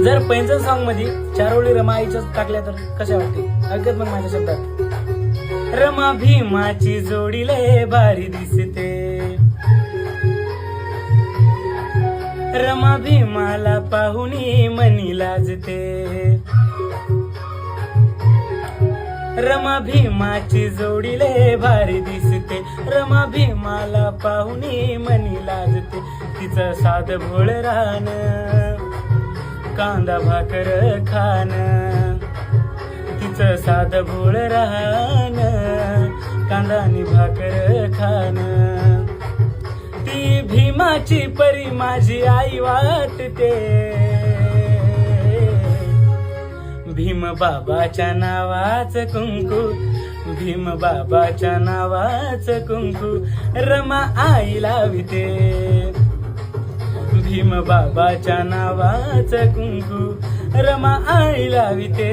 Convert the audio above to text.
जर पैंजण सॉन्ग मध्ये 4 ओळी रमा आईच्या टाकल्या तर कशा वाटते? ऐकत मग माझ्या शब्दात. रमा भीमाची जोडी लय भारी दिसते, रमा भीमाला पाहुणी मनी लाजते, रमा भीमाची जोडी लय भारी दिसते, रमा भीमाला पाहुणी मनी लाजते. तिचं साध भोळ रान, कांदा भाकर खान, तिचं साध भोळ रान, कांदा आणि भाकर खान. ती भीमाची परी माझी आई वाटते, भीम बाबाच्या नावाच कुंकू, भीम बाबाच्या नावाच कुंकू रमा आई लाविते, भीम बाबाच्या नावाच कुंकू रमा आई लाविते.